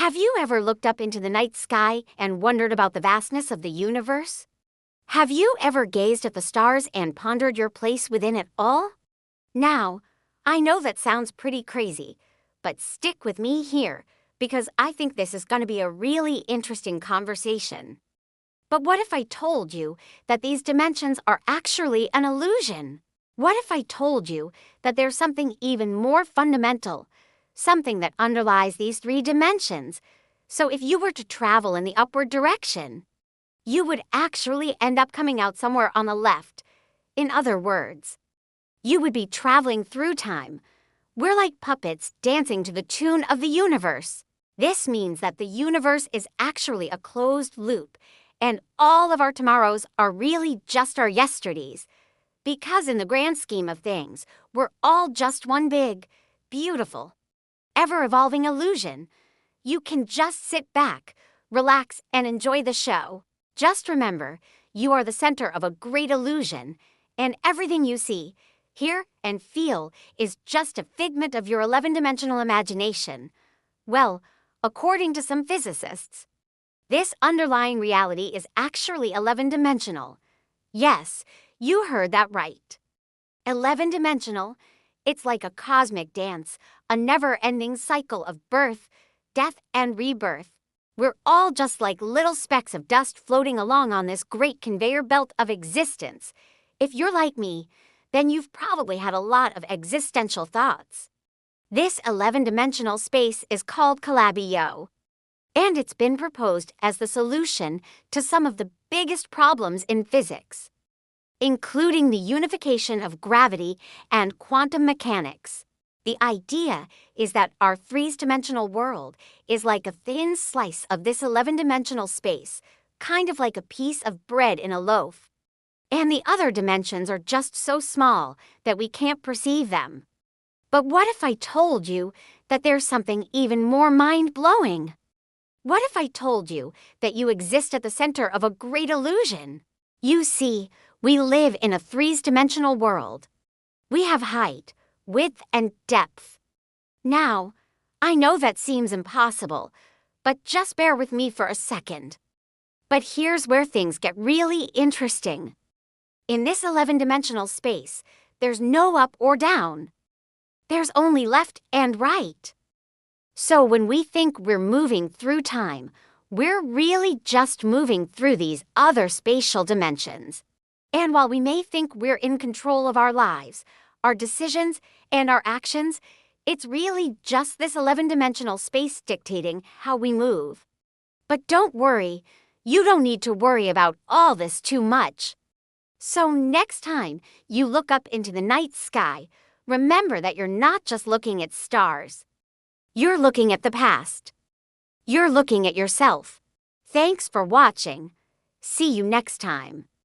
Have you ever looked up into the night sky and wondered about the vastness of the universe? Have you ever gazed at the stars and pondered your place within it all? Now, I know that sounds pretty crazy, but stick with me here because I think this is going to be a really interesting conversation. But what if I told you that these dimensions are actually an illusion? What if I told you that there's something even more fundamental, something that underlies these three dimensions? So if you were to travel in the upward direction, you would actually end up coming out somewhere on the left. In other words, you would be traveling through time. We're like puppets dancing to the tune of the universe. This means that the universe is actually a closed loop, and all of our tomorrows are really just our yesterdays. Because in the grand scheme of things, we're all just one big, beautiful, ever-evolving illusion. You can just sit back, relax, and enjoy the show. Just remember, you are the center of a great illusion, and everything you see, hear, and feel is just a figment of your 11-dimensional imagination. Well, according to some physicists, this underlying reality is actually 11-dimensional. Yes, you heard that right. 11-dimensional, it's like a cosmic dance, a never-ending cycle of birth, death, and rebirth. We're all just like little specks of dust floating along on this great conveyor belt of existence. If you're like me, then you've probably had a lot of existential thoughts. This 11-dimensional space is called Calabio, and it's been proposed as the solution to some of the biggest problems in physics, including the unification of gravity and quantum mechanics. The idea is that our three-dimensional world is like a thin slice of this 11-dimensional space, kind of like a piece of bread in a loaf. And the other dimensions are just so small that we can't perceive them. But what if I told you that there's something even more mind-blowing? What if I told you that you exist at the center of a great illusion? You see, we live in a three-dimensional world. We have height, width, and depth. Now, I know that seems impossible, but just bear with me for a second. But here's where things get really interesting. In this 11-dimensional space, there's no up or down. There's only left and right. So when we think we're moving through time, we're really just moving through these other spatial dimensions. And while we may think we're in control of our lives, our decisions, and our actions, it's really just this 11-dimensional space dictating how we move. But don't worry, you don't need to worry about all this too much. So next time you look up into the night sky, remember that you're not just looking at stars. You're looking at the past. You're looking at yourself. Thanks for watching. See you next time.